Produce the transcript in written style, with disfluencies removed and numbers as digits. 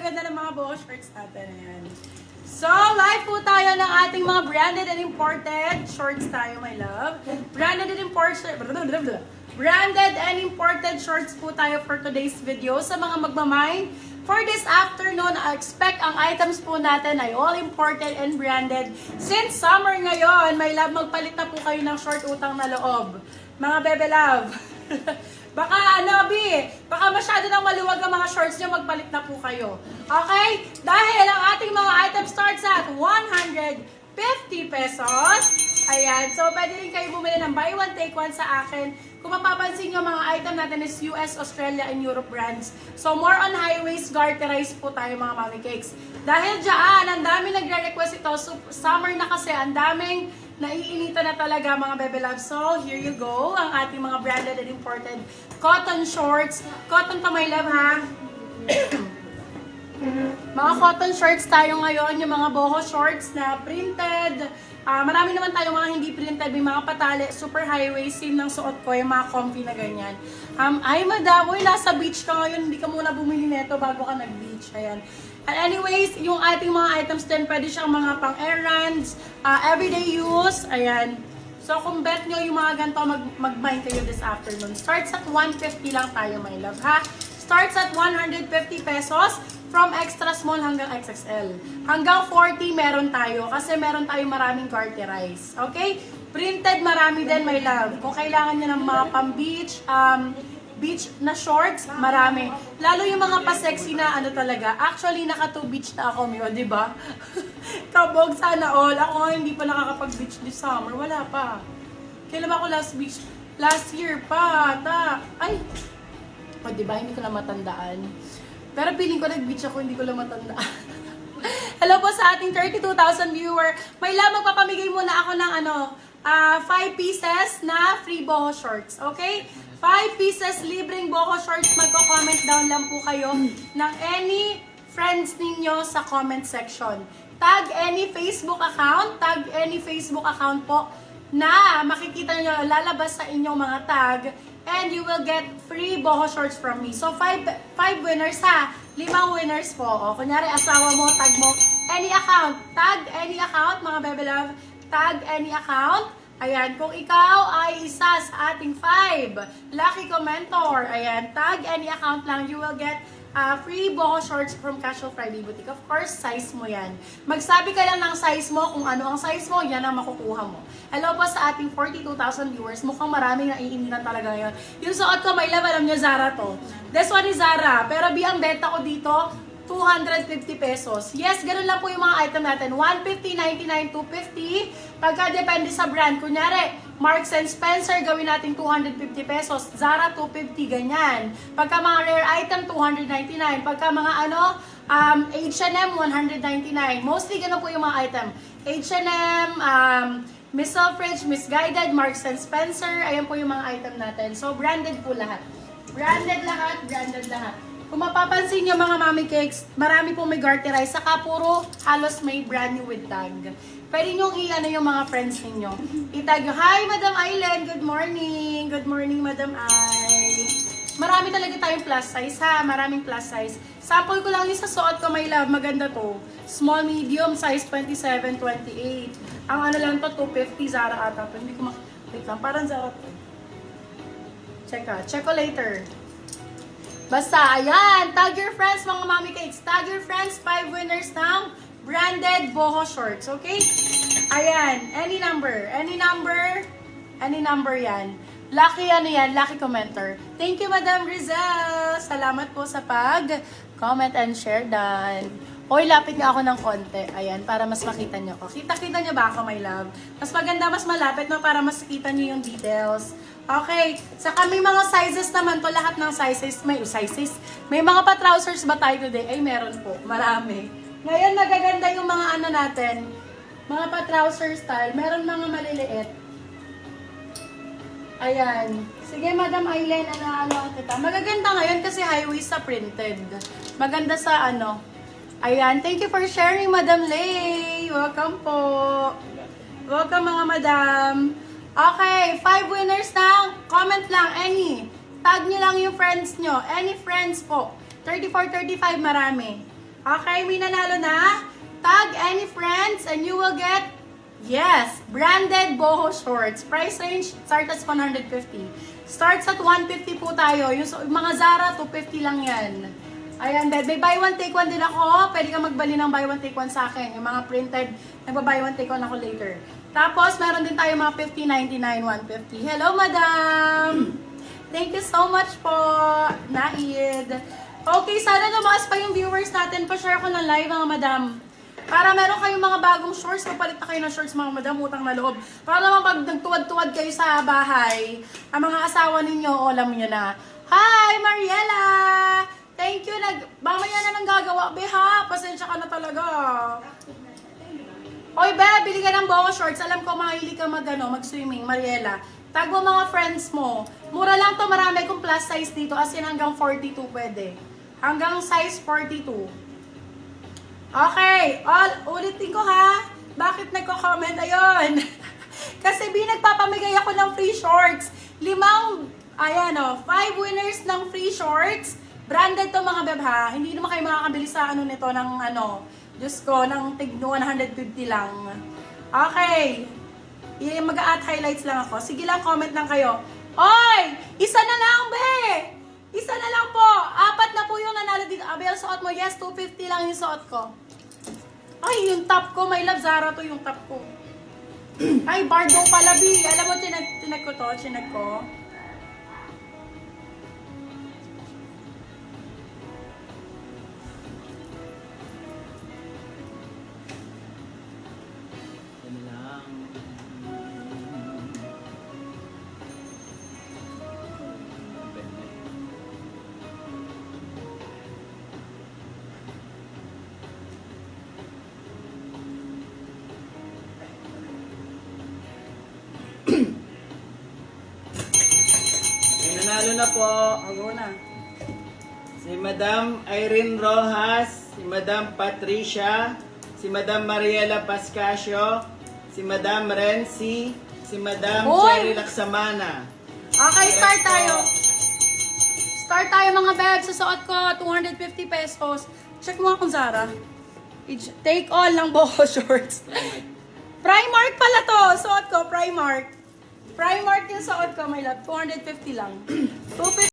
gaganda ng mga boho shorts natin. Ayan. So, live po tayo ng ating mga branded and imported shorts tayo, my love. Branded and imported shorts po tayo for today's video. Sa mga magmamay, for this afternoon, I expect ang items po natin ay all imported and branded. Since summer ngayon, my love, magpalit na po kayo ng short utang na loob. Mga bebe love. Baka baka masyado nang maluwag ang mga shorts nyo, magpalit na po kayo. Okay? Dahil ang ating mga items starts at 150 pesos. Ayan. So, pwede rin kayo bumili ng buy one, take one sa akin. Kung mapapansin nyo, mga item natin is US, Australia, and Europe brands. So, more on high-waist garterized po tayo mga mami cakes. Dahil dyan, ang dami nagre-request ito. So, summer na kasi, ang daming naiinita na talaga mga bebe love. So, here you go. Ang ating mga branded and imported cotton shorts. Cotton pa my love ha. Mga cotton shorts tayo ngayon. Yung mga boho shorts na printed. Marami naman tayong mga hindi printed. May mga patali. Super high waist. Same ng suot ko. Yung mga comfy na ganyan. Ay madam, uy, nasa beach ka ngayon. Hindi ka muna bumili neto bago ka nag-beach. Ayan. And anyways, yung ating mga items din, pwede siyang mga pang errands, everyday use, ayan. So kung bet nyo yung mga ganito, mag-buy kayo this afternoon. Starts at 150 lang tayo, my love, ha? Starts at 150 pesos from extra small hanggang XXL. Hanggang 40 meron tayo kasi meron tayong maraming garterize. Okay? Printed marami din, my love. Kung kailangan nyo ng mga pang-beach, beach na shorts, marami. Lalo yung mga pa-sexy na ano talaga. Actually, naka-2 beach na ako, Mio, di ba? Kabog sana all. Ako nga hindi pa nakakapag-beach this summer. Wala pa. Kailan ba ako last beach? Last year pa. Ay! O, di ba? Hindi ko na matandaan. Pero feeling ko nag-beach ako, hindi ko na matandaan. Hello po sa ating 32,000 viewer. May love, magpapamigay muna ako ng 5 pieces na free boho shorts. Okay? 5 pieces libreng boho shorts. Magko-comment down lang po kayo ng any friends ninyo sa comment section. Tag any Facebook account. Tag any Facebook account po na makikita nyo lalabas sa inyong mga tag. And you will get free boho shorts from me. So, 5 winners ha. 5 winners po. O, kunyari, asawa mo, tag mo. Any account. Tag any account, mga bebe love. Tag any account. Ayan, kung ikaw ay isa sa ating 5 lucky commentor, ayan, tag any account lang, you will get free boho shorts from Casual Friday Boutique. Of course, size mo yan. Magsabi ka lang ng size mo, kung ano ang size mo, yan ang makukuha mo. Hello po sa ating 42,000 viewers. Mukhang maraming naiinitan talaga ngayon. Yung suot ko, may love, alam nyo, Zara to. This one is Zara, pero ang benta ko dito, 250 pesos. Yes, ganun lang po yung mga item natin. 150, 99, 250. Pagka depende sa brand. Kunyari, Marks and Spencer, gawin natin 250 pesos. Zara, 250, ganyan. Pagka mga rare item, 299. Pagka mga H&M, 199. Mostly ganun po yung mga item. H&M, Miss Selfridge, Miss Guided, Marks and Spencer. Ayan po yung mga item natin. So, branded po lahat. Branded lahat, branded lahat. Kung mapapansin nyo mga mami cakes, marami pong may garterize, saka puro halos may brand new with tag. Pwede nyo yung mga friends ninyo. Itag nyo, hi Madam Aileen, good morning. Good morning Madam Ai. Marami talaga tayong plus size ha, maraming plus size. Sample ko lang yung sa suot ko, my love, maganda to. Small, medium, size 27, 28. Ang ano lang to, 250 Zara ata. Hindi ko wait lang, parang Zara to. Check ko later. Basta, ayan, tag your friends mga mami cakes. Tag your friends, 5 winners ng branded boho shorts, okay? Ayan, any number yan. Lucky yan, lucky commenter. Thank you, Madam Rizel. Salamat po sa comment and share dan. Hoy, lapit nga ako ng konti. Ayan, para mas makita nyo ko. Kita-kita nyo ba ako, my love? Mas maganda, mas malapit no, para mas kita nyo yung details. Okay, saka may mga sizes naman to, lahat ng sizes. May mga pa-trousers ba tayo today? Ay, meron po, marami. Ngayon, magaganda yung mga natin, mga pa-trouser style. Meron mga maliliit. Ayan. Sige, Madam Aileen, ano kita. Magaganda ngayon kasi high-waist sa printed. Maganda sa Ayan, thank you for sharing, Madam Lay. Welcome po. Welcome, mga madam. Okay, 5 winners ng comment lang, any. Tag nyo lang yung friends nyo. Any friends po. 34, 35, marami. Okay, may nanalo na. Tag any friends and you will get, yes, branded boho shorts. Price range starts at 150. Starts at 150 po tayo. Yung mga Zara, 250 lang yan. Ayan, may buy one take one din ako. Pwede ka magbali ng buy one take one sa akin. Yung mga printed, nagba-buy one take one ako later. Tapos, meron din tayo mga 50, 99, 150. Hello, madam! Thank you so much po, Naid. Okay, sana lumakas pa yung viewers natin. Pa-share ko ng live, mga madam. Para meron kayong mga bagong shorts, mapalit na kayo ng shorts, mga madam, utang na loob. Para naman pag nagtuwad-tuwad kayo sa bahay, ang mga asawa ninyo, alam nyo na. Hi, Mariela! Thank you. Mamaya na nang gagawa, be ha. Pasensya ka na talaga. Oy, be, bili ka ng boho shorts. Alam ko, mahilig ka mag-swimming, Mariela. Tag mo mga friends mo. Mura lang to, marami kong plus size dito. As in, hanggang 42 pwede. Hanggang size 42. Okay, ulitin ko ha. Bakit nagko-comment? Ayun. Kasi nagpapamigay ako ng free shorts. 5 winners ng free shorts. Branded to mga beb ha. Hindi naman kayo makakabili sa nito ng Diyos ko, ng tig 150 lang. Okay. Mag-a-add highlights lang ako. Sige lang, comment lang kayo. Oy! Isa na lang, be! Isa na lang po. 4 na po yung nanalo dito. Abel, suot mo. Yes, 250 lang yung suot ko. Ay, yung top ko. My love, Zara to yung top ko. Ay, Bardo pala, B. Alam mo, tinag ko to. Tinag ko. Nanalo na po Ako na. si Madam Irene Rojas, si Madam Patricia, si Madam Mariela Pascasio, si Madam Renzi, si Madam Hoy! Cherry Laksamana. Okay, start tayo. Start tayo mga bebs. Susuot ko 250 pesos. Check mo akong Zara. Take all ng boho shorts. Primark pala to. Suot ko, Primark. Primark yung suot ko, my love. 250 lang. 250